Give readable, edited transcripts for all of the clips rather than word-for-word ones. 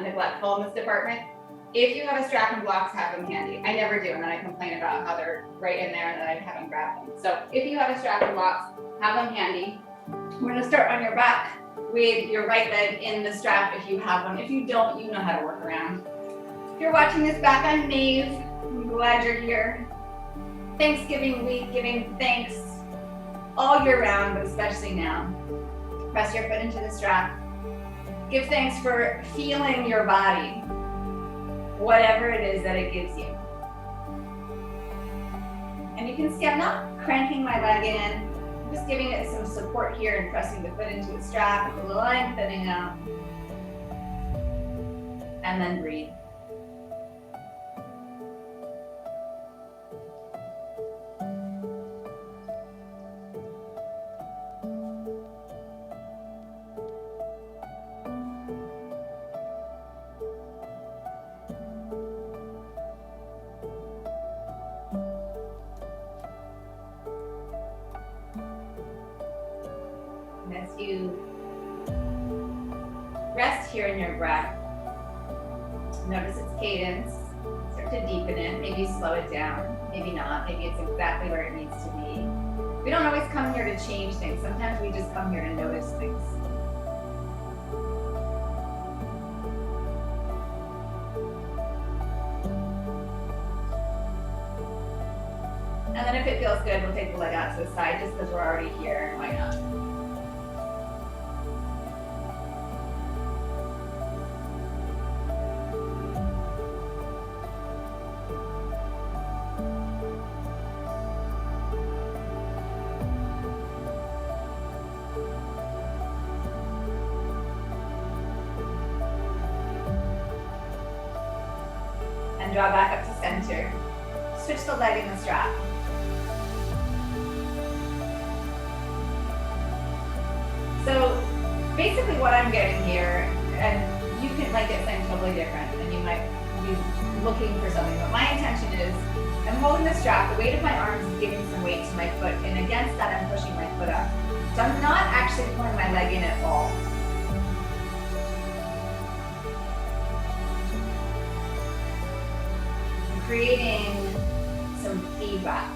neglectful in this department. If you have a strap and blocks, have them handy. I never do, and then I complain about how they're right in there and then I haven't grabbed them. So if you have a strap and blocks, have them handy. We're gonna start on your back with your right leg in the strap if you have one. If you don't, you know how to work around. If you're watching this back on Maeve, I'm glad you're here. Thanksgiving week, giving thanks all year round, but especially now. Press your foot into the strap. Give thanks for feeling your body, whatever it is that it gives you. And you can see I'm not cranking my leg in, I'm just giving it some support here and pressing the foot into the strap with a little lengthening out. And then breathe. As you rest here in your breath, notice its cadence, start to deepen it, maybe slow it down, maybe not, maybe it's exactly where it needs to be. We don't always come here to change things, sometimes we just come here to notice things. And then if it feels good, we'll take the leg out to the side just because we're already here, and why not? And draw back up to center. Switch the leg in the strap. So basically what I'm getting here, and you might get something totally different and you might be looking for something, but my intention is I'm holding the strap, the weight of my arms is giving some weight to my foot, and against that I'm pushing my foot up. So I'm not actually pulling my leg in at all. I'm creating some feedback.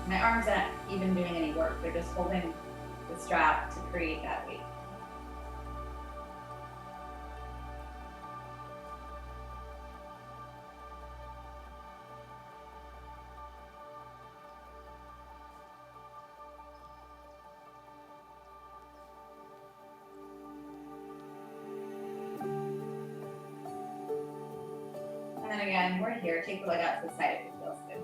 My arms aren't even doing any work, they're just holding the strap to create that weight. And then again, we're here, take the leg out to the side if it feels good.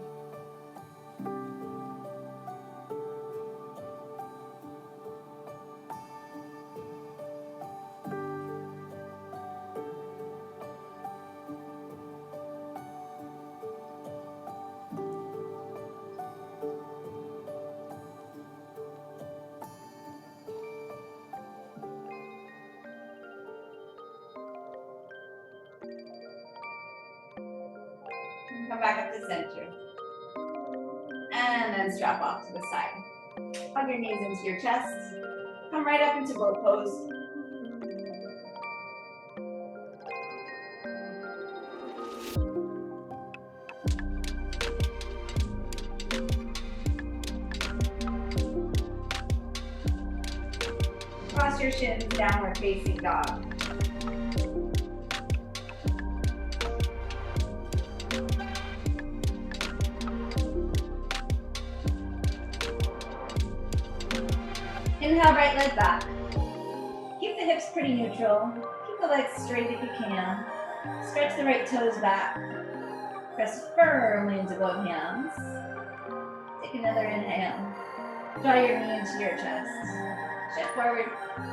Come back up to center. And then strap off to the side. Hug your knees into your chest. Come right up into boat pose. Cross your shins, downward facing dog. Inhale, right leg back. Keep the hips pretty neutral. Keep the legs straight if you can. Stretch the right toes back. Press firmly into both hands. Take another inhale. Draw your knee into your chest. Shift forward.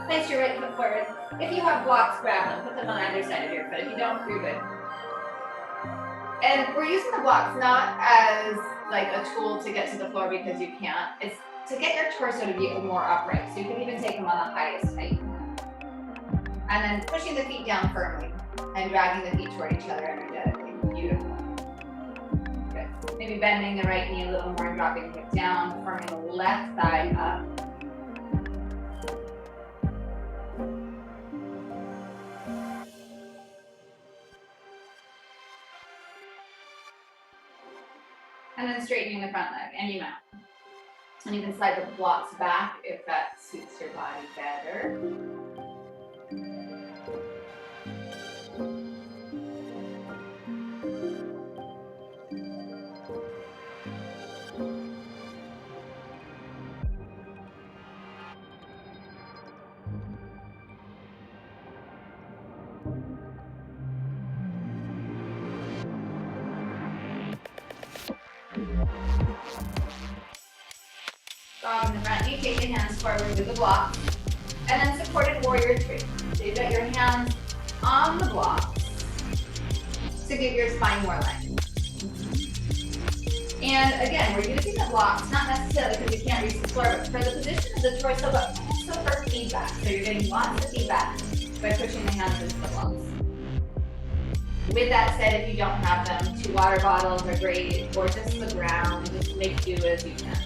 Place your right foot forward. If you have blocks, grab them. Put them on either side of your foot. If you don't, you're good. And we're using the blocks not as like a tool to get to the floor because you can't. It's to get your torso to be more upright. So you can even take them on the highest height. And then pushing the feet down firmly and dragging the feet toward each other energetically. Beautiful. Good. Maybe bending the right knee a little more and dropping the hip down, forming the left thigh up. And then straightening the front leg, and you mount. And you can slide the blocks back if that suits your body better. Stop in the front knee, take the hands forward with the block, and then supported warrior three. So you've got your hands on the blocks to give your spine more length. And again, we're using the blocks, not necessarily because you can't reach the floor, but for the position of the torso, but also for feedback. So you're getting lots of feedback by pushing the hands into the blocks. With that said, if you don't have them, 2 water bottles are great, or just the ground, just make do as you can.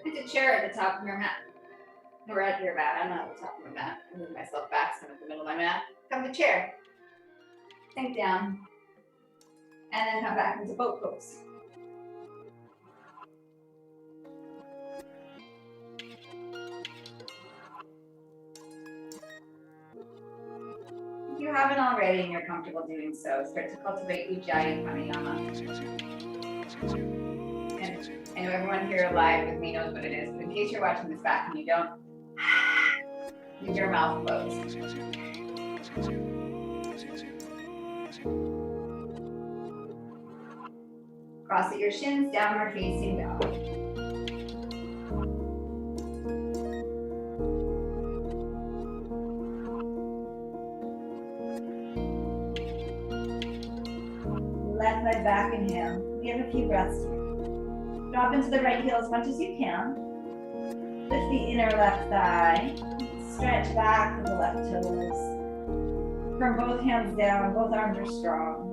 Put a chair at the top of your mat. Or at your mat. I'm not at the top of my mat. I move myself back so I'm at the middle of my mat. Come to chair. Sink down. And then come back into boat pose. If you haven't already and you're comfortable doing so, start to cultivate Ujjayi Pranayama. And I know everyone here live with me knows what it is, but in case you're watching this back and you don't, leave your mouth closed. Cross at your shins, downward facing dog. Left leg back, inhale. We have a few breaths here. Drop into the right heel as much as you can. Lift the inner left thigh. Stretch back to the left toes. From both hands down, both arms are strong.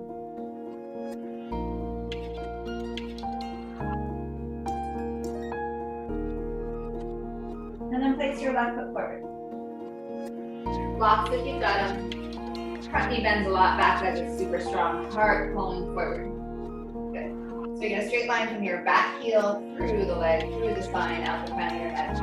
And then place your left foot forward. Blocks if you've got them. Front knee bends a lot, back leg is super strong. Heart pulling forward. Good. So you're gonna straight line from your back heel through the leg, through the spine, out the front of your head.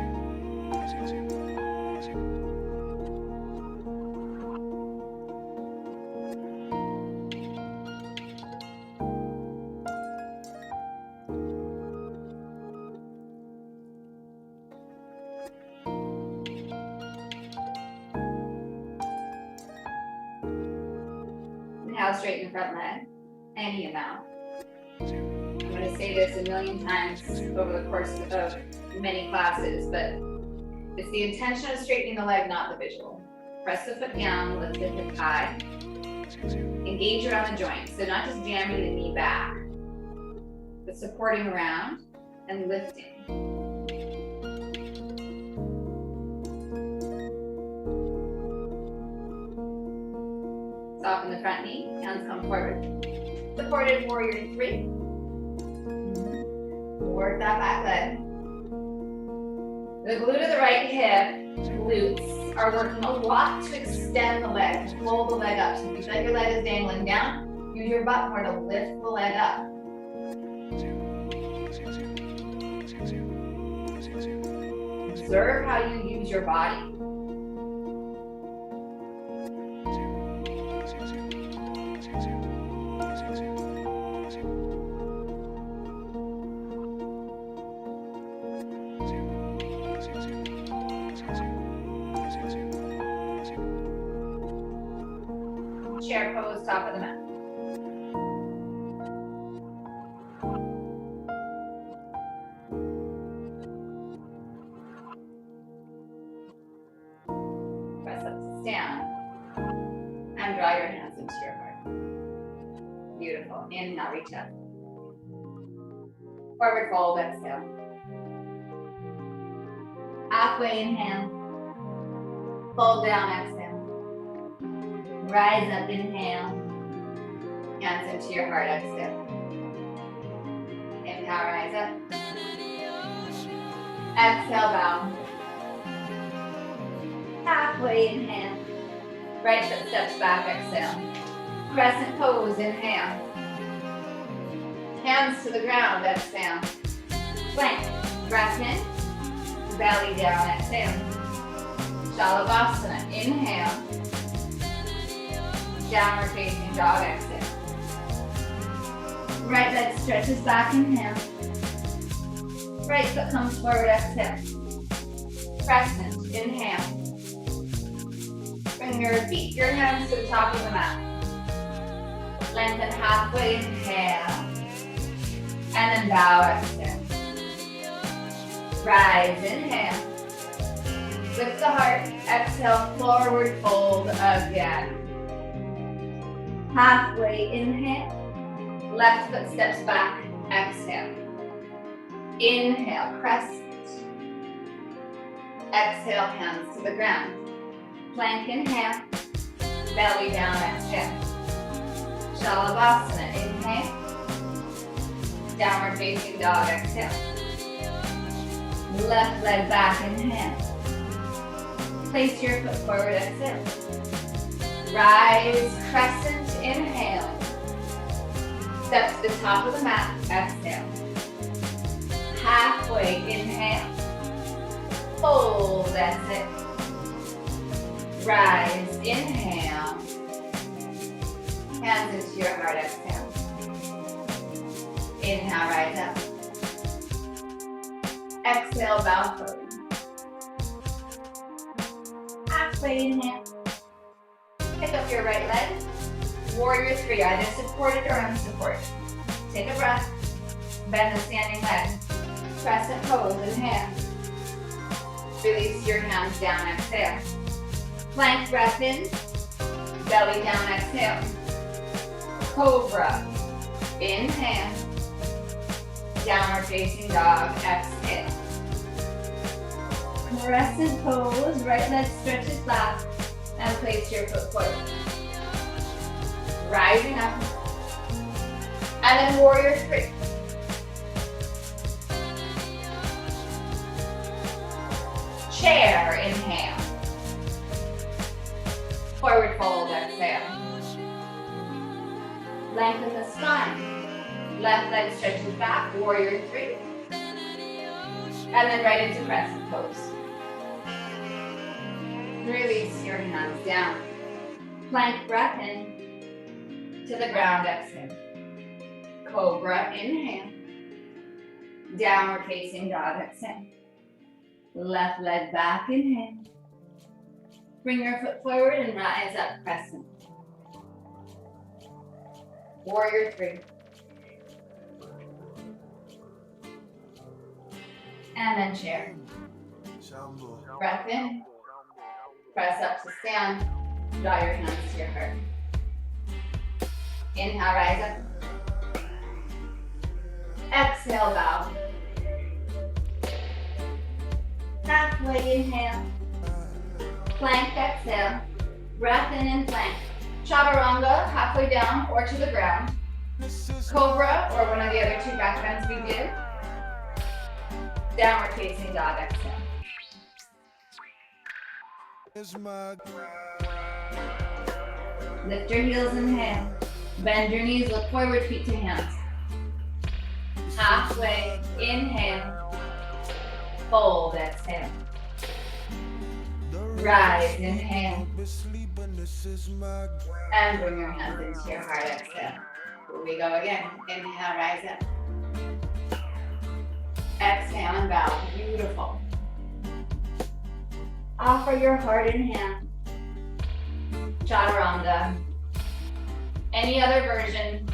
Now straighten the front leg, any amount. I'm going to say this a million times over the course of many classes, but it's the intention of straightening the leg, not the visual. Press the foot down, lift the hip high, engage around the joint. So not just jamming the knee back, but supporting around and lifting. Soften the front knee, hands come forward. Supported warrior three. Work that back leg. The glute of the right hip, glutes, are working a lot to extend the leg, to pull the leg up. So if you feel like your leg is dangling down, use your butt more to lift the leg up. Observe how you use your body. Chair pose, top of the mat. Press up to stand. And draw your hands into your heart. Beautiful. Inhale, reach up. Forward fold, exhale. Halfway inhale. Fold down, exhale. Rise up, inhale. Hands into your heart, exhale. Inhale, rise up. Exhale, bow. Halfway, inhale. Right foot steps back, exhale. Crescent pose, inhale. Hands to the ground, exhale. Plank, breath in. Belly down, exhale. Shalabhasana, inhale. Downward facing dog, exhale. Right leg stretches back, inhale. Right foot comes forward, exhale. Crescent, inhale. Bring your feet, your hands to the top of the mat. Lengthen halfway, inhale. And then bow, exhale. Rise, inhale. Lift the heart, exhale, forward fold again. Halfway, inhale. Left foot steps back, exhale. Inhale, crescent. Exhale, hands to the ground. Plank, inhale. Belly down, exhale. Shalabhasana, inhale. Downward facing dog, exhale. Left leg back, inhale. Place your foot forward, exhale. Rise, crescent, inhale. Step to the top of the mat, exhale. Halfway, inhale. Fold, exhale. Rise, inhale. Hands into your heart, exhale. Inhale, rise up. Exhale, bow forward. Halfway, inhale. Pick up your right leg. Warrior three, either supported or unsupported. Take a breath. Bend the standing leg. Crescent pose, inhale. Release your hands down, exhale. Plank breath in. Belly down, exhale. Cobra. Inhale. Downward facing dog, exhale. Crescent pose, right leg stretches back and place your foot forward. Rising up. And then warrior three. Chair, inhale. Forward fold, exhale. Lengthen the spine. Left leg stretches back, warrior three. And then right into crescent pose. Release your hands down. Plank breath in. To the ground, exhale. Cobra, inhale. Downward facing dog, exhale. Left leg back, inhale. Bring your foot forward and rise up, crescent. Warrior three. And then chair. Breath in. Press up to stand. Draw your hands to your heart. Inhale, rise up. Exhale, bow. Halfway, inhale. Plank, exhale. Breath in and plank. Chaturanga, halfway down or to the ground. Cobra, or one of the other two back bends we did. Downward facing dog, exhale. Lift your heels, inhale. Bend your knees, look forward, feet to hands. Halfway, inhale. Fold, exhale. Rise, inhale. And bring your hands into your heart, exhale. Here we go again. Inhale, rise up. Exhale and bow. Beautiful. Offer your heart and hand. Chaturanga. Any other version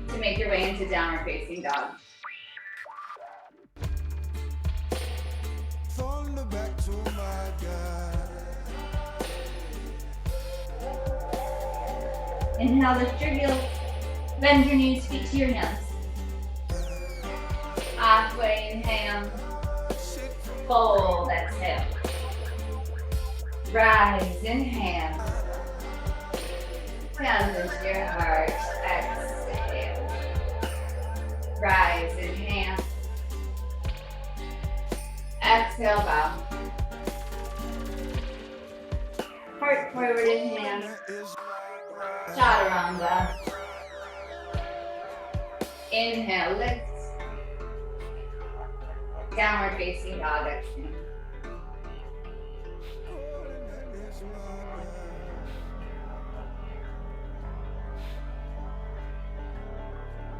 to make your way into downward facing dog. Inhale, lift your heels. Bend your knees, feet to your hands. Halfway, inhale. Fold, exhale. Rise, inhale. Hands into your heart, exhale. Rise, inhale. Exhale, bow. Heart forward in hands. Chaturanga. Inhale, lift. Downward facing dog, exhale.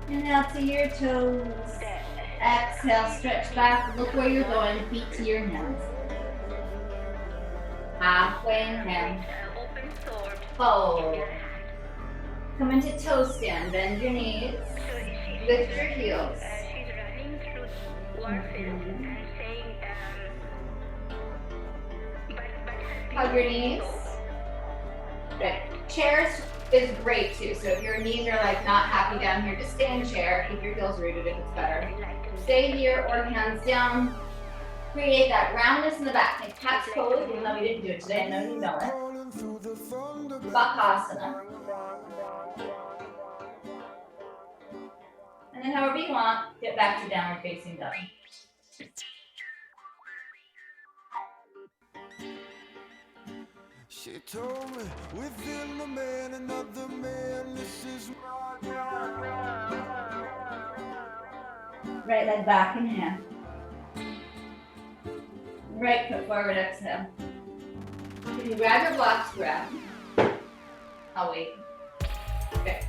Inhale to your toes. Exhale, stretch back. Look where you're going. Feet to your hands. Halfway inhale. Fold. Come into toe stand. Bend your knees. Lift your heels. Hug your knees. Good. Chairs is great too. So if your knees are like not happy down here, just stay in chair. Keep your heels rooted if it's better. Stay here or hands down. Create that roundness in the back. Like cat's pose, even though we didn't do it today. I know you know it. Bakasana. And then however you want, get back to downward facing dog. She told me within the man, another man, this is Right leg back, inhale. Right foot forward, exhale. You can grab your blocks, grab. I'll wait. Okay.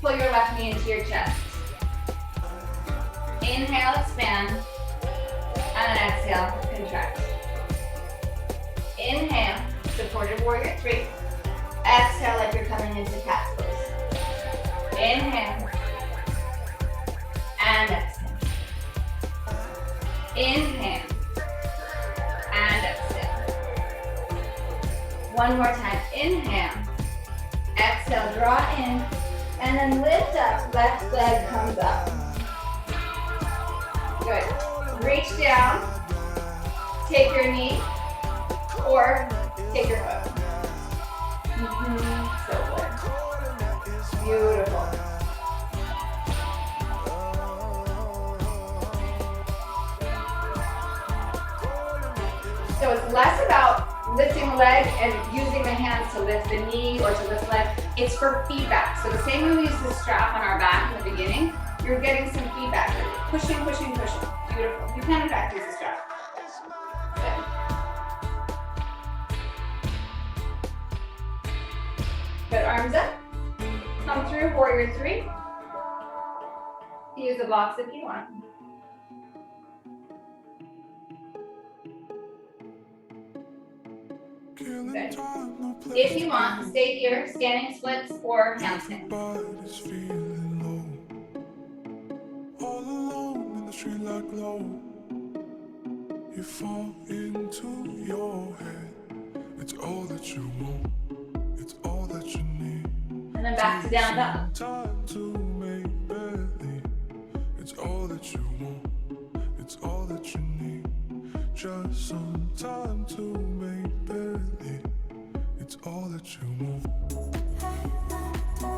Pull your left knee into your chest. Inhale, expand. And then exhale, contract. Inhale, supported warrior 3. Exhale like you're coming into cat's pose. Inhale. And exhale. Inhale. And exhale. One more time. Inhale. Exhale, draw in. And then lift up. Left leg comes up. Good. Reach down. Take your knee. Or take your foot. So good. Beautiful. So it's less about lifting the leg and using the hands to lift the knee or to lift the leg. It's for feedback. So the same way we use the strap on our back in the beginning, you're getting some feedback. Pushing, pushing, pushing. Beautiful. You can in fact use the strap. Good. Good, arms up. Come through, warrior 3. Use the blocks if you want. Good. If you want, stay here, standing splits or handstands. All alone in the street like low. You fall into your head. It's all that you want. It's all that you need. And then back to down dog. Time to make believe. It's all that you want. It's all that you need. Just some time to make believe. It's all that you want.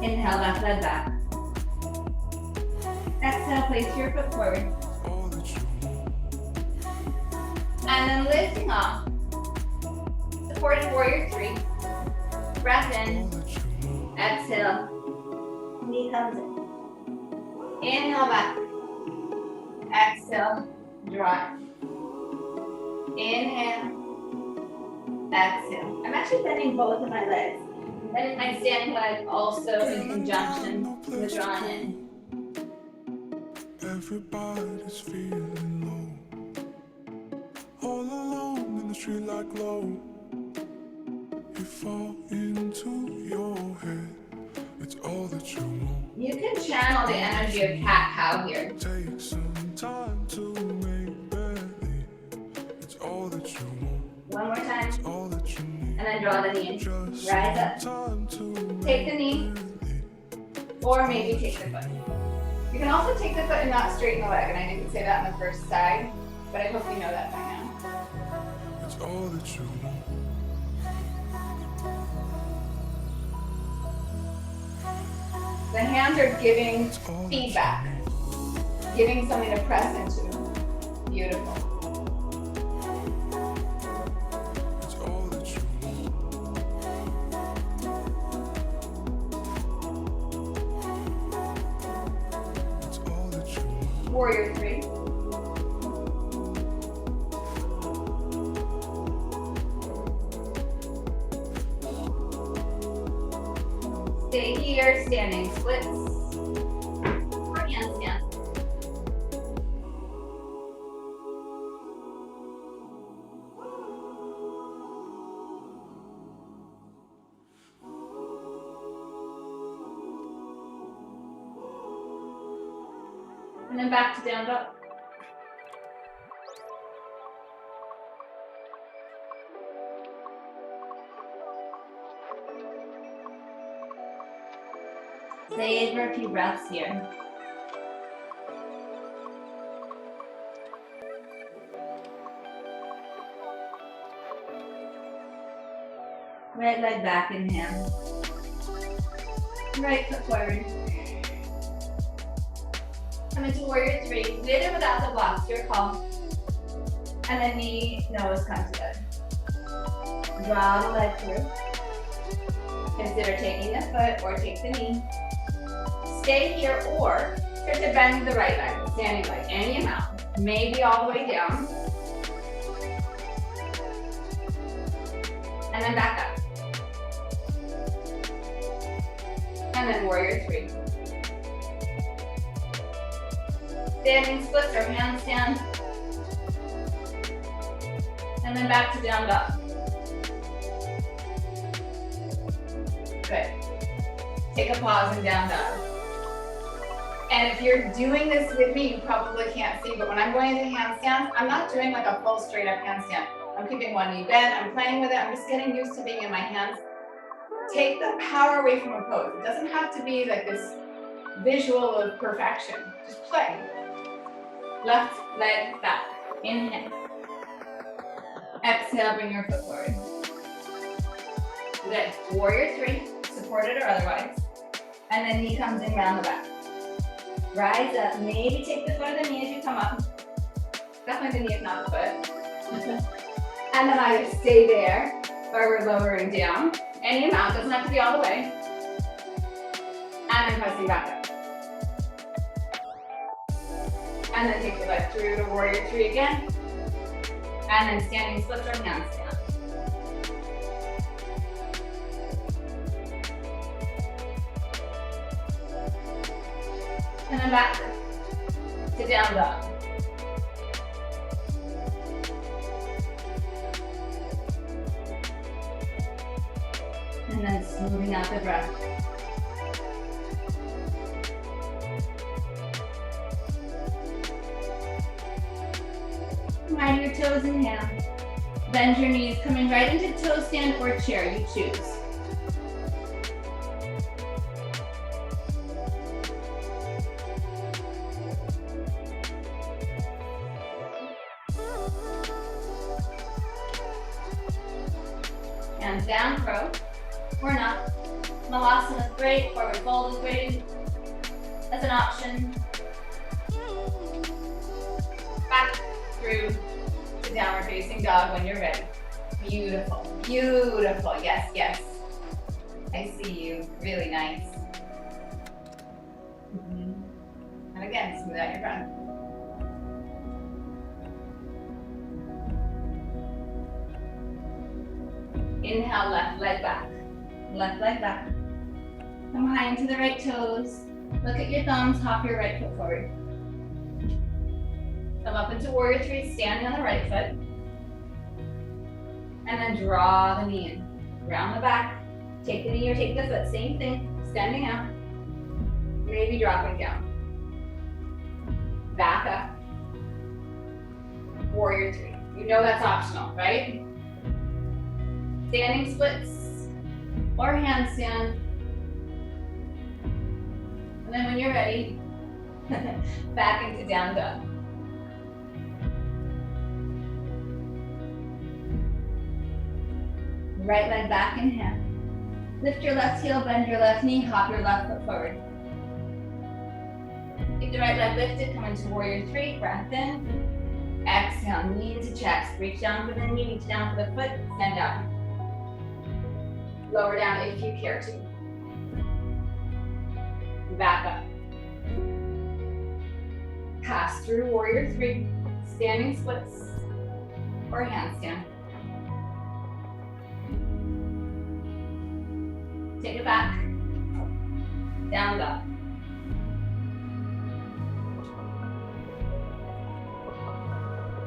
Inhale, left leg back. Exhale, place your foot forward. All that you want. And then lifting off. Supported warrior 3. Breath in. All that you want. Exhale. Knee comes in. Inhale back. Exhale. Draw. Inhale. Exhale. I'm actually bending both of my legs. Bending my standing leg also in conjunction with drawing in. Everybody's feeling low. All alone in the street like low. You fall into your head. It's all that you want. You can channel the energy of cat-cow here. Take some time to make believe. It's all that you want. One more time. It's all that you need. And then draw the knee in. Just Rise up. time to Take the knee. Or maybe take the foot. You can also take the foot and not straighten the leg. And I didn't say that on the first side, but I hope you know that by now. It's all that you want. The hands are giving feedback, giving something to press into. Beautiful. Warrior three. Stay here, standing splits or handstand. And then back to down dog. Savor a few breaths here. Right leg back, inhale. Right foot forward. Come into warrior three, with or without the blocks, your call. And then knee, nose come together. Draw the leg through. Consider taking the foot or take the knee. Stay here or start to bend the right leg, standing leg, any amount. Maybe all the way down. And then back up. And then warrior three. Standing splits or handstand. And then back to down dog. Good. Take a pause and down dog. And if you're doing this with me, you probably can't see, but when I'm going into handstands, I'm not doing like a full straight up handstand. I'm keeping one knee bent, I'm playing with it, I'm just getting used to being in my hands. Take the power away from a pose. It doesn't have to be like this visual of perfection. Just play. Left leg back. Inhale. Exhale, bring your foot forward. Good. Warrior three, supported or otherwise. And then knee comes in round the back. Rise up. Maybe take the foot of the knee as you come up. Definitely the knee is not the foot. And then either stay there or we're lowering down. Any amount, doesn't have to be all the way. And then pressing back up. And then take the leg through to warrior three again. And then standing splits or handstand. And then back to down dog. And then smoothing out the breath. Mind your toes, inhale. Bend your knees, coming right into toe stand or chair, you choose. Hands down, crow, or not. Malasana is great, forward fold is great. As an option. Back through to downward facing dog when you're ready. Beautiful, beautiful, yes, yes. I see you, really nice. And again, smooth out your breath. Inhale, left leg back. Left leg back. Come high into the right toes. Look at your thumbs, hop your right foot forward. Come up into warrior three, standing on the right foot. And then draw the knee in. Round the back. Take the knee or take the foot, same thing. Standing out. Maybe dropping down. Back up. Warrior three. You know that's optional, right? Standing splits or handstand. And then when you're ready, back into down dog. Right leg back, inhale. Lift your left heel, bend your left knee, hop your left foot forward. Keep the right leg lifted, come into warrior three, breath in. Exhale, knee into chest. Reach down for the knee, reach down for the foot, stand up. Lower down if you care to. Back up. relax through warrior three, standing splits, or handstand. Take it back, down dog.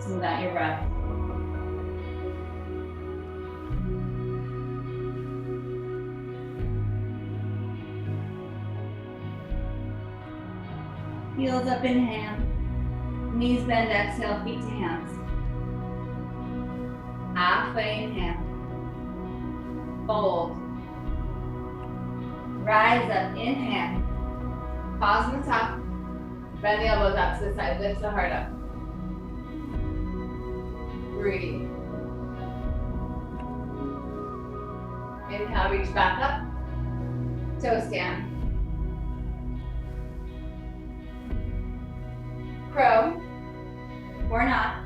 Smooth out your breath. Heels up in hand, knees bend, exhale, feet to hands. Halfway inhale, fold. Rise up, inhale, pause on the top, bend the elbows out to the side, lift the heart up. Breathe. Inhale, reach back up, toe stand. Crow, or not.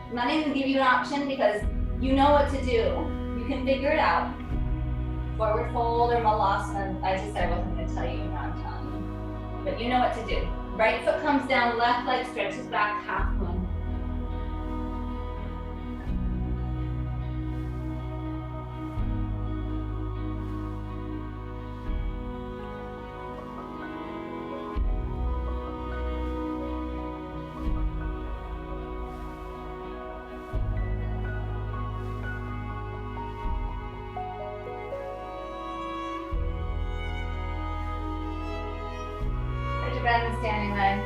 I'm not even gonna give you an option because you know what to do. You can figure it out. Forward fold or malasana. I just said I wasn't gonna tell you, now I'm telling you. But you know what to do. Right foot comes down, left leg stretches back, half moon. Bend the standing leg.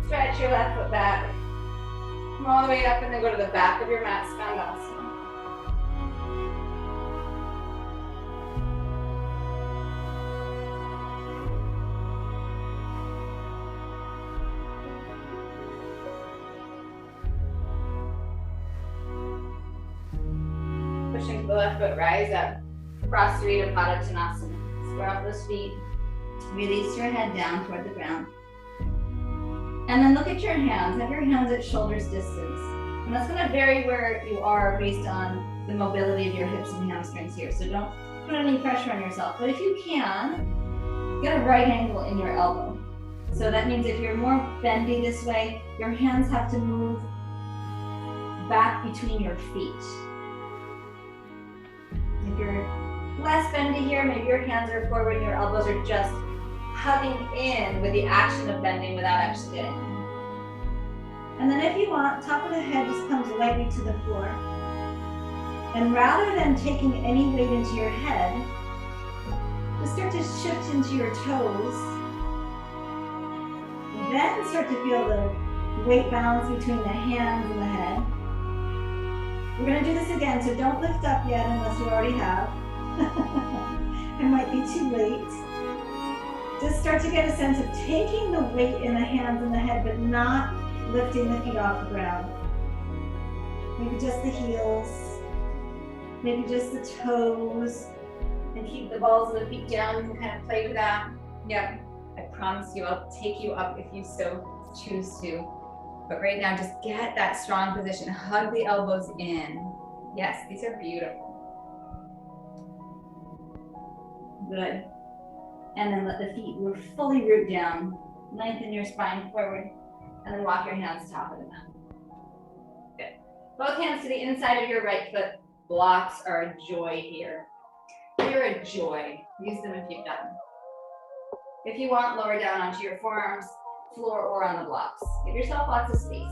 Stretch your left foot back. Come all the way up and then go to the back of your mat, Skandasana. Pushing to the left foot, rise up. Prasarita Padottanasana. Square off those feet. Release your head down toward the ground. And then look at your hands. Have your hands at shoulder's distance. And that's going to vary where you are based on the mobility of your hips and hamstrings here. So don't put any pressure on yourself. But if you can, get a right angle in your elbow. So that means if you're more bendy this way, your hands have to move back between your feet. If you're less bendy here, maybe your hands are forward and your elbows are just hugging in with the action of bending without actually getting in. And then if you want, top of the head just comes lightly to the floor. And rather than taking any weight into your head, just start to shift into your toes. Then start to feel the weight balance between the hands and the head. We're going to do this again, so don't lift up yet unless you already have. It might be too late. Just start to get a sense of taking the weight in the hands and the head, but not lifting the feet off the ground. Maybe just the heels, maybe just the toes, and keep the balls of the feet down and kind of play with that. Yep, I promise you I'll take you up if you so choose to. But right now, just get that strong position. Hug the elbows in. Yes, these are beautiful. Good. And then let the feet fully root down. Lengthen your spine forward. And then walk your hands top of the mat. Good. Both hands to the inside of your right foot. Blocks are a joy here. They're a joy. Use them if you've got them. If you want, lower down onto your forearms, floor, or on the blocks. Give yourself lots of space.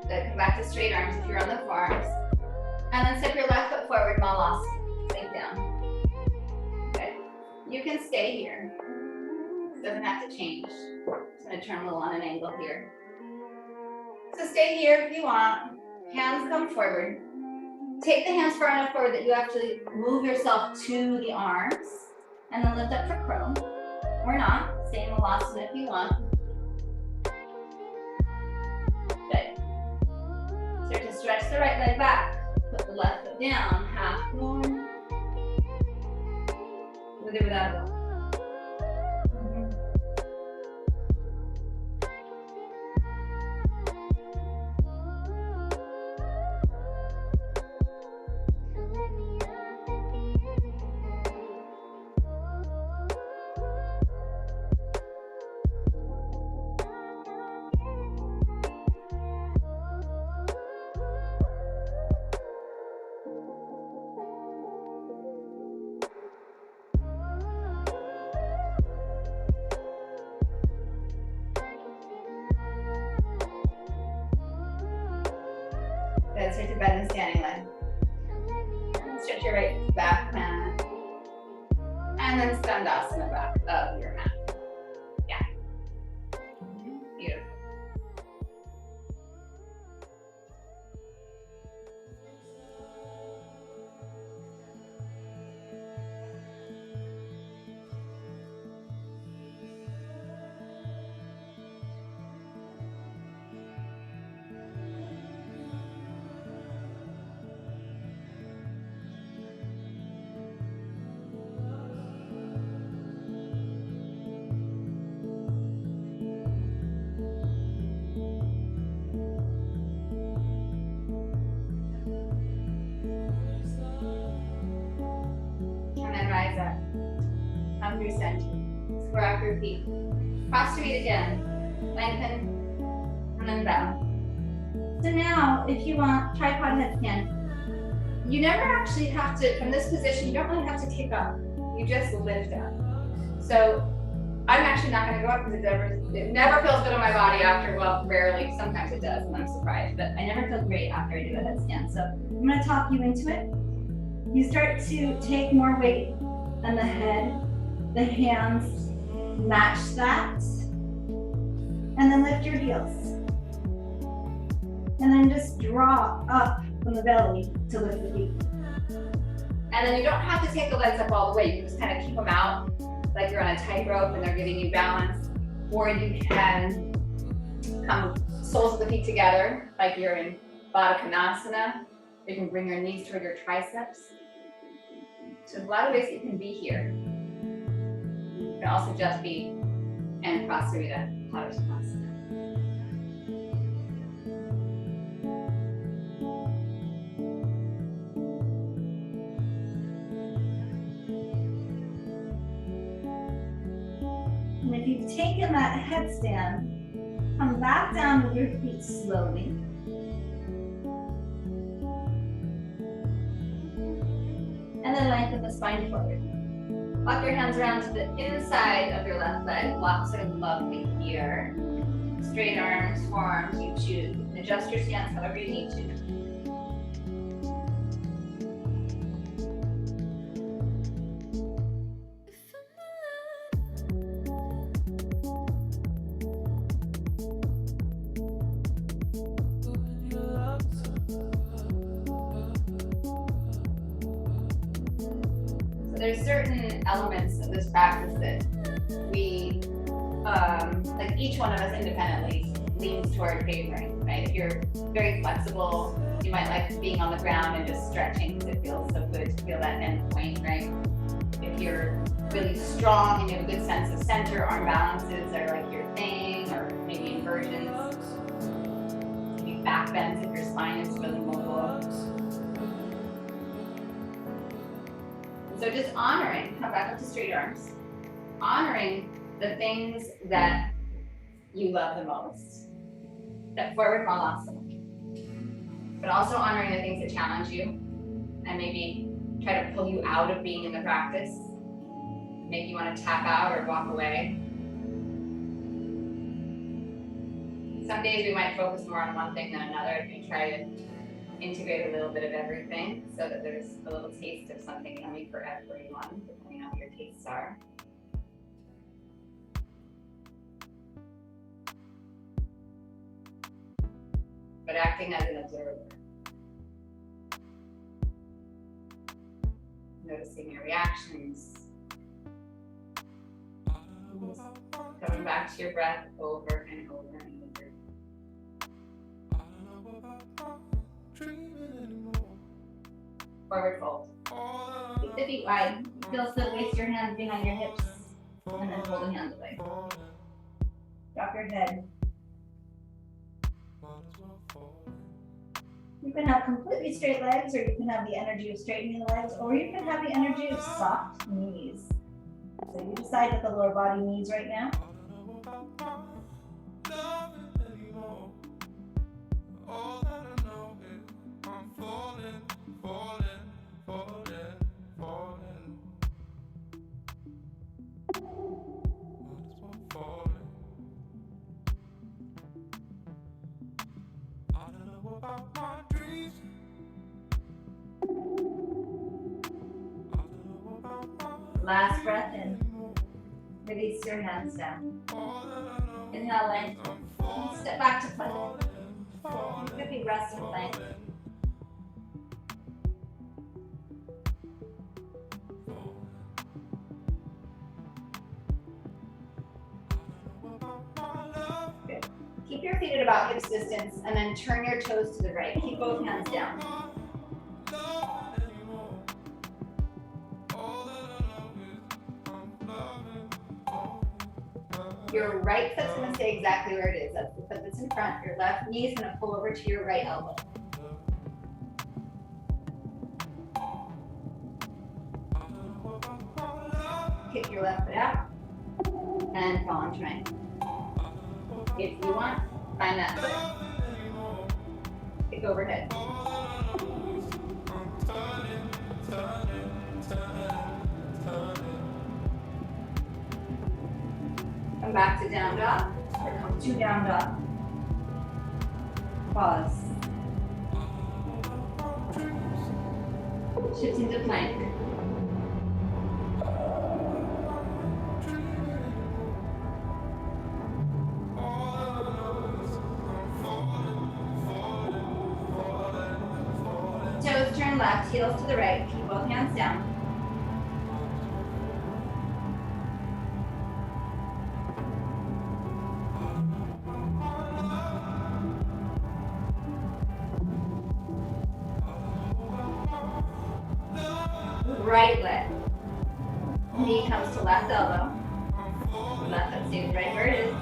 Good. Come back to straight arms if you're on the forearms. And then step your left foot forward, malasana. Sink down. Good. You can stay here. It doesn't have to change. I'm just going to turn a little on an angle here. So stay here if you want. Hands come forward. Take the hands far enough forward that you actually move yourself to the arms. And then lift up for crow. Or not. Same malasana if you want. Good. Start to stretch the right leg back. Put the left foot down, half moon. With With or without a block. Good, start to bend the standing leg. Stretch your right back mat. And then Skandasana back of your mat. Yeah. Beautiful. And then rise up. Come through center. Square up your feet. Cross your feet again. Lengthen. And then bow. So now, if you want tripod headstand, you never actually have to, from this position, you don't really have to kick up. You just lift up. So I'm actually not going to go up because it never feels good on my body after, well, rarely. Sometimes it does, and I'm surprised. But I never feel great after I do a headstand. So I'm going to talk you into it. You start to take more weight on the head. The hands match that. And then lift your heels. And then just draw up from the belly to lift the feet. And then you don't have to take the legs up all the way. You can just kind of keep them out like you're on a tightrope and they're giving you balance. Or you can come soles of the feet together like you're in Baddha Konasana. You can bring your knees toward your triceps. So there's a lot of ways you can be here. You can also just be in Prasarita Tadasana. And if you've taken that headstand, come back down with your feet slowly. And then lengthen the spine forward. Walk your hands around to the inside of your left leg. Blocks are lovely here. Straight arms, forearms, you choose. Adjust your stance however you need to. There's certain elements of this practice that we, like each one of us independently leans toward favoring, right? If you're very flexible, you might like being on the ground and just stretching because it feels so good to feel that end point, right? If you're really strong and you have a good sense of center, arm balances are like your thing, or maybe inversions. Maybe back bends if your spine is really mobile. So just honoring, come back up to straight arms, honoring the things that you love the most, that forward malasana, but also honoring the things that challenge you and maybe try to pull you out of being in the practice, make you want to tap out or walk away. Some days we might focus more on one thing than another if we try to integrate a little bit of everything so that there's a little taste of something yummy for everyone, depending on what your tastes are. But acting as an observer. Noticing your reactions. Coming back to your breath over and over and over. Forward fold. Keep the feet wide. Feel so, place your hands behind your hips and then pull the hands away. Drop your head. You can have completely straight legs, or you can have the energy of straightening the legs, or you can have the energy of soft knees. So you decide what the lower body needs right now. Last breath in. Release your hands down. Inhale, lengthen. Step back to plank. You could be resting plank. Good. Keep your feet at about hips distance and then turn your toes to the right. Keep both hands down. Your right foot's going to stay exactly where it is. That's the foot that's in front. Your left knee is going to pull over to your right elbow. Kick your left foot out and fall on triangle. If you want, find that foot. Kick overhead. Come back to down dog, or come to down dog. Pause. Shift into plank. Toes turn left, heels to the right. Keep both hands down. Right leg. Knee comes to left elbow. Left foot stays right where it is.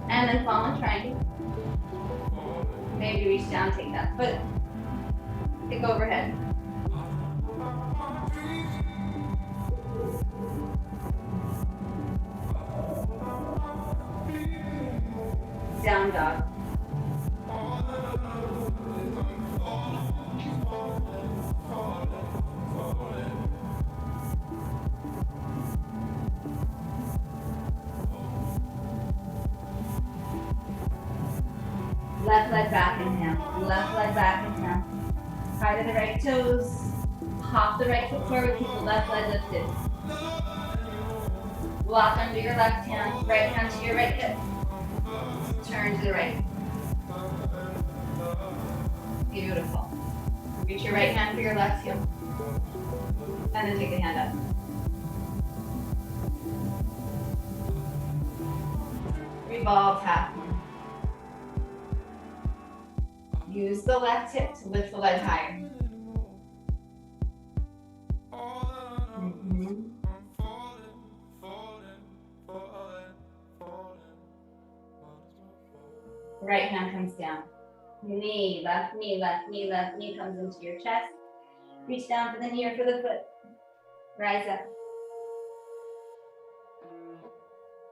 And then fall in triangle. Maybe reach down, take that foot. Kick overhead. Down dog. Left leg back, inhale. Left leg back, inhale. Tie to the right toes. Hop the right foot forward, keep the left leg lifted. Lock under your left hand, right hand to your right hip. Turn to the right. Beautiful. Reach your right hand for your left heel. And then take the hand up. Revolve half. Use the left hip to lift the leg higher. Right hand comes down. Knee, left knee, left knee, left knee comes into your chest. Reach down for the knee or for the foot. Rise up.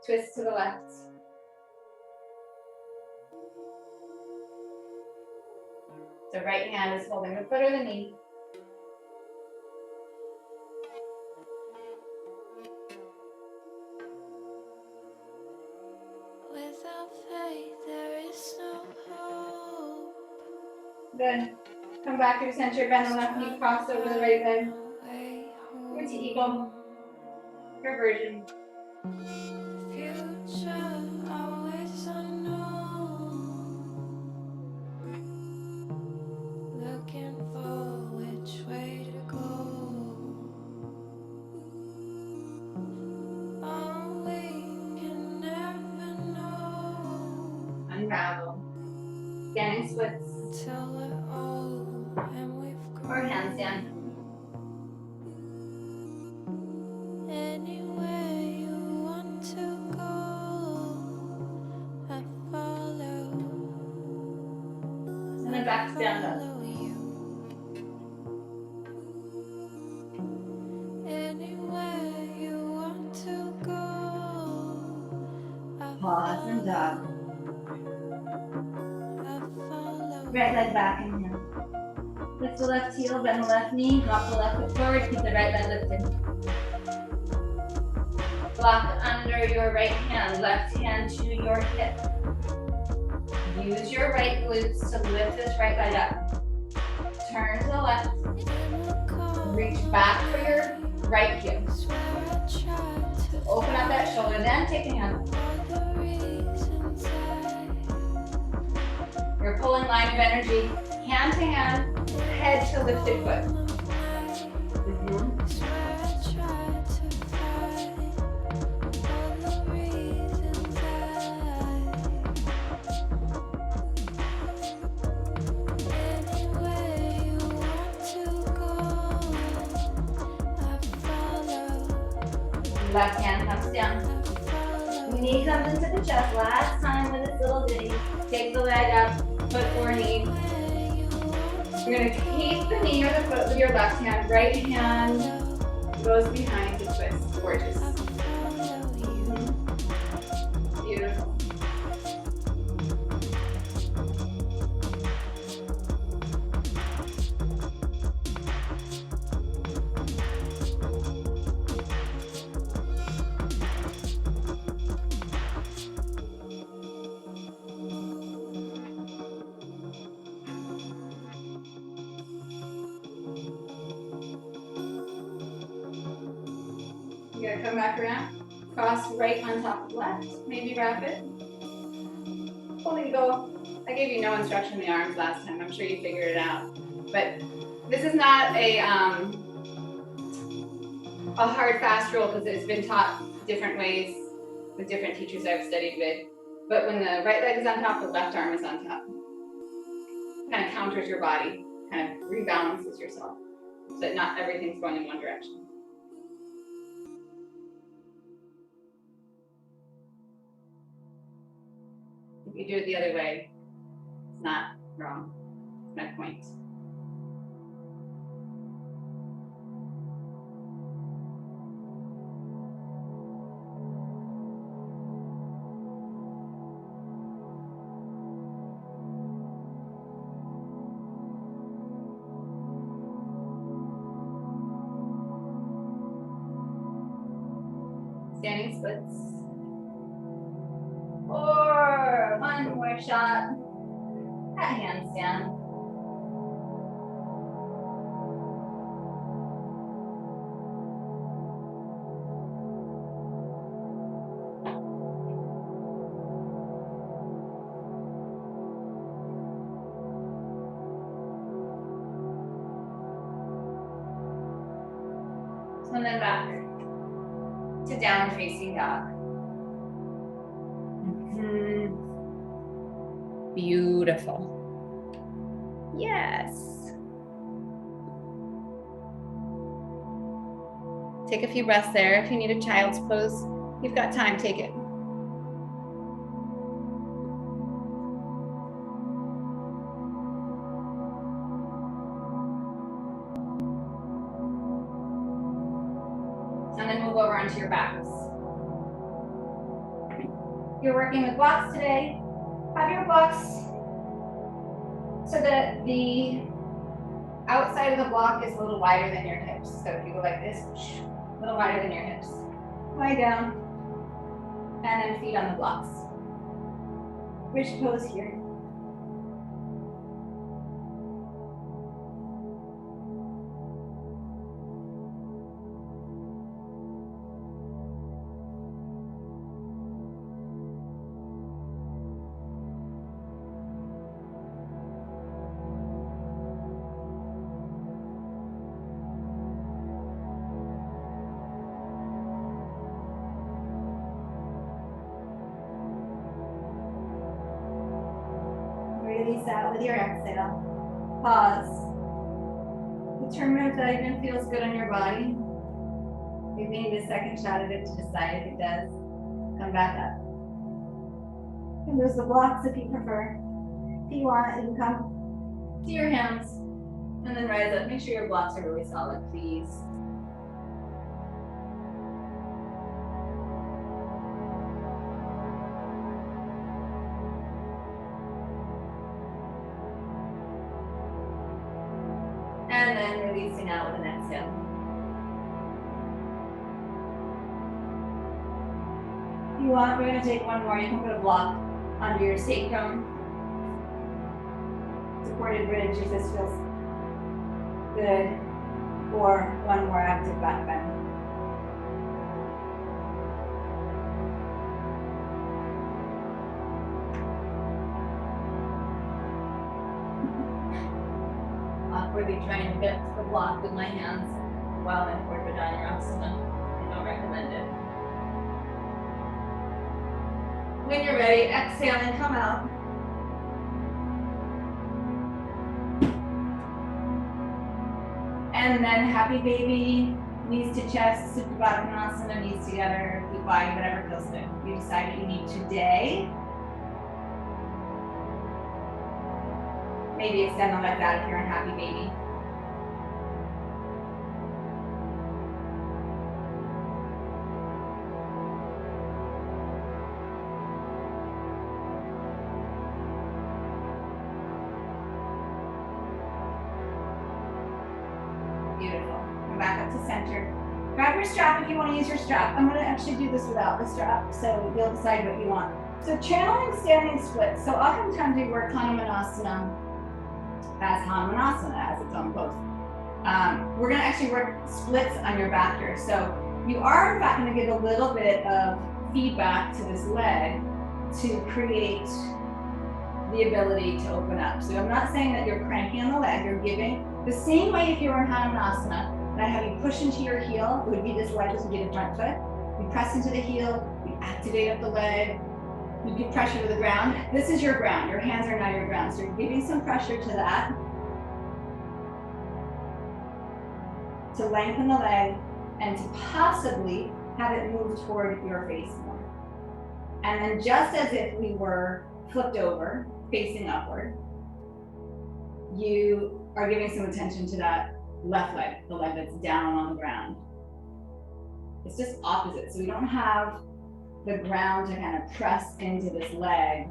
Twist to the left. The right hand is holding the foot or the knee. Without faith, there is no hope. Good. Come back to center, bend the left knee, cross over the right leg. Into eagle. Reversion. Future always unknown. Looking for which way to go. All we can never know. Unravel. Standing splits. Until we're old and we've grown. or handstand. Anywhere you want to go, I follow. And then back to stand up. Follow you. Anywhere you want to go, I Pause and dog. follow. Right leg back, inhale. Lift the left heel, bend the left knee, drop the left foot forward, keep the right leg lifted. Block under your right hand, left hand to your hip. Use your right glutes to lift this right leg up. Turn to the left, reach back for your right heel. Open up that shoulder, then take a hand. You're pulling line of energy, hand to hand, head to lifted foot. Left hand comes down. Knee comes into the chest. Last time with this little ditty. Take the leg up, foot or knee. You're going to keep the knee or the foot with your left hand. Right hand goes behind the twist. Gorgeous. Beautiful. You're gonna come back around, cross right on top of left, maybe wrap it. Holding go. I gave you no instruction in the arms last time, I'm sure you figured it out. But this is not a hard, fast rule because it's been taught different ways with different teachers I've studied with. But when the right leg is on top, the left arm is on top. Kind of counters your body, kind of rebalances yourself so that not everything's going in one direction. If you do it the other way, it's not wrong. That's my point. Standing splits. Or one more shot at handstand. And then back to downward facing dog. Beautiful. Yes. Take a few breaths there. If you need a child's pose, you've got time, take it. And then move over onto your backs. You're working with blocks today. Have your blocks so that the outside of the block is a little wider than your hips. So if you go like this, a little wider than your hips. Lie down, and then feet on the blocks. Which pose here? Release out with your exhale. Pause. Determine if that even feels good on your body. Maybe you need a second shot at it to decide if it does. Come back up. And there's the blocks if you prefer. If you want, you can come to your hands and then rise up. Make sure your blocks are really solid, please. And then releasing out with an exhale. If you want, we're going to take one more. You can put a block under your sacrum. Supported bridge if this feels good. Or one more active back bend. Awkwardly trying to get the block with my hands while in forward Vinyasa. I don't recommend it. When you're ready, exhale and come out. And then happy baby, knees to chest, Supta Baddha, knees together, feet wide, whatever feels good. You decide what you need today. Maybe extend them like that if you're in happy baby. Beautiful. Come back up to center. Grab your strap if you want to use your strap. I'm going to actually do this without the strap, so you'll decide what you want. So channeling standing splits. So oftentimes we work Hanumanasana as Hanumanasana, as its own pose. We're going to actually work splits on your back here. So you are in fact going to give a little bit of feedback to this leg to create the ability to open up. So I'm not saying that you're cranking on the leg, you're giving the same way if you were in Hanumanasana, and I have you push into your heel, it would be this leg, this would be the front foot. We press into the heel, we activate up the leg, you give pressure to the ground. This is your ground, your hands are now your ground. So you're giving some pressure to that to lengthen the leg and to possibly have it move toward your face more. And then just as if we were flipped over, facing upward, you are giving some attention to that left leg, the leg that's down on the ground. It's just opposite. So we don't have the ground to kind of press into this leg,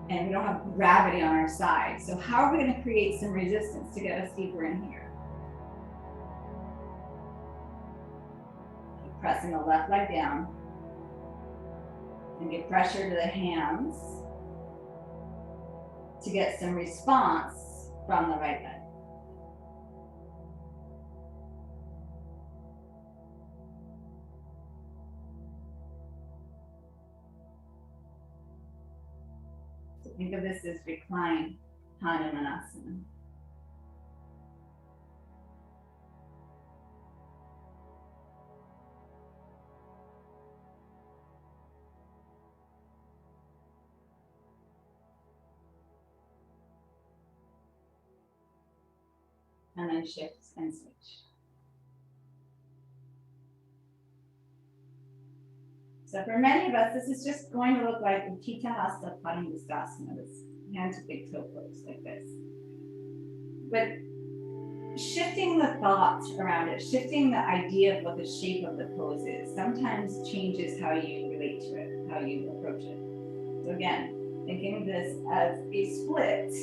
and we don't have gravity on our side. So how are we going to create some resistance to get us deeper in here? Keep pressing the left leg down and give pressure to the hands to get some response from the right leg. So think of this as reclined Hanumanasana. And then shift and switch. So for many of us, this is just going to look like Utthita Hasta Padangusthasana, this hand to big toe pose like this. But shifting the thoughts around it, shifting the idea of what the shape of the pose is, sometimes changes how you relate to it, how you approach it. So again, thinking of this as a split,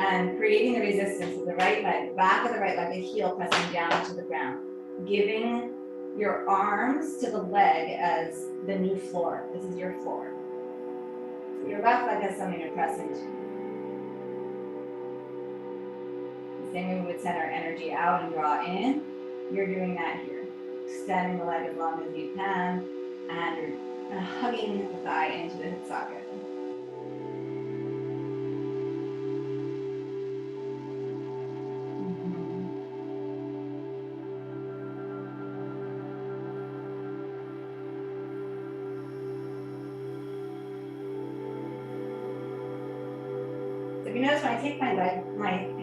and creating the resistance of the right leg, back of the right leg, the heel pressing down to the ground, giving your arms to the leg as the new floor. This is your floor. So your left leg has something to press into. The same way we would send our energy out and draw in, you're doing that here. Extending the leg as long as you can, and you're hugging the thigh into the hip socket. if you notice when I take my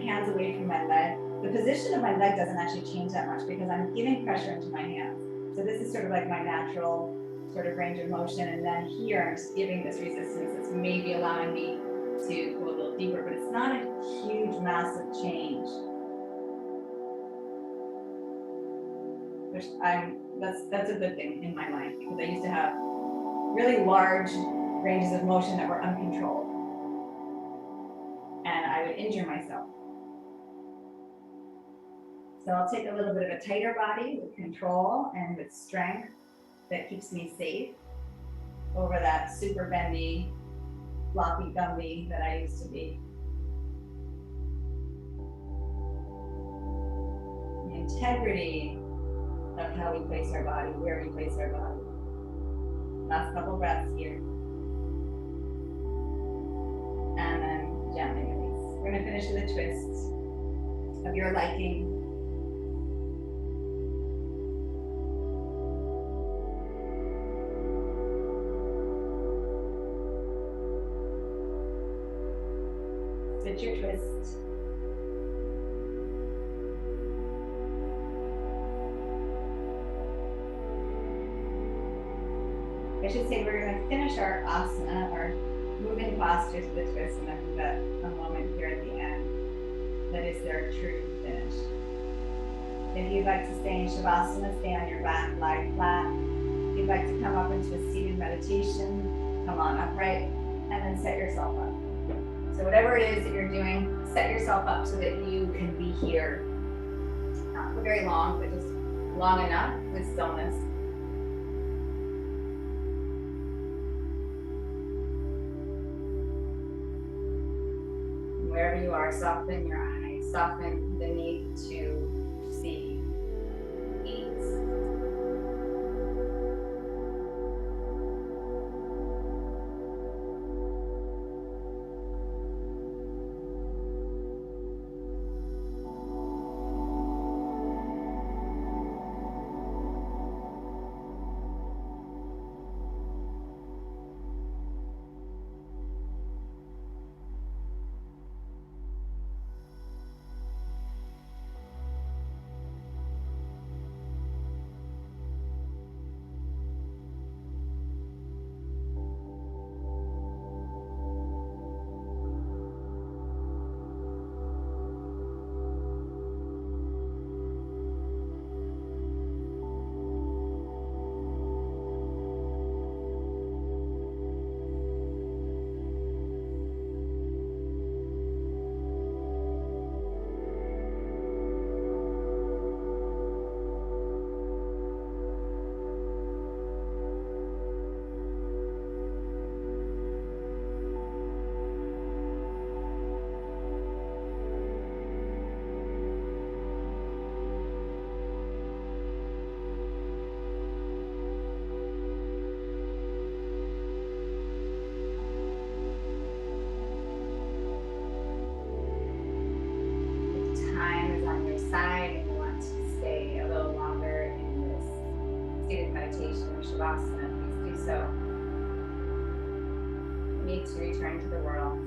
hands away from my leg, the position of my leg doesn't actually change that much because I'm giving pressure into my hands. So this is sort of like my natural sort of range of motion. And then here, I'm just giving this resistance that's maybe allowing me to go a little deeper, but it's not a huge, massive change. Which that's a good thing in my mind, because I used to have really large ranges of motion that were uncontrolled. And I would injure myself. So I'll take a little bit of a tighter body with control and with strength that keeps me safe over that super bendy, floppy Gumby that I used to be. The integrity of how we place our body, where we place our body. Last couple breaths here. And then gently release. We're gonna finish with a twist of your liking. Switch your twist. I should say we're going to finish our asana, our moving postures with a twist, and then we've got a moment here at the end that is their true finish. If you'd like to stay in Shavasana, stay on your back, lie flat. If you'd like to come up into a seated meditation, come on upright, and then set yourself up. So whatever it is that you're doing, set yourself up so that you can be here, not for very long, but just long enough with stillness. Wherever you are, soften your eyes, soften the need to see, ease. Side and you want to stay a little longer in this seated meditation or Shavasana, please do so. You need to return to the world.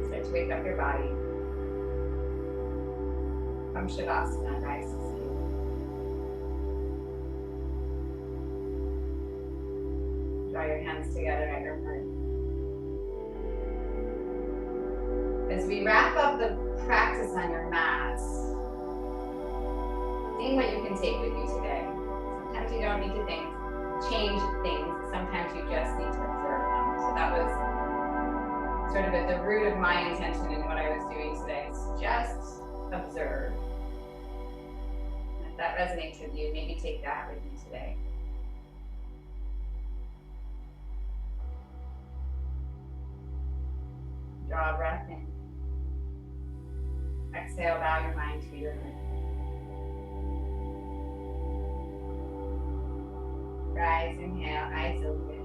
Start to wake up your body. From Shavasana, rise to seated. Draw your hands together at your heart. As we wrap up the practice on your mats, seeing what you can take with you today. Sometimes you don't need to change things. Sometimes you just need to observe them. So that was sort of at the root of my intention in what I was doing today. Is just observe. If that resonates with you, maybe take that with you today. Draw a breath in. Exhale, bow your mind to your heart. Rise, inhale, eyes open.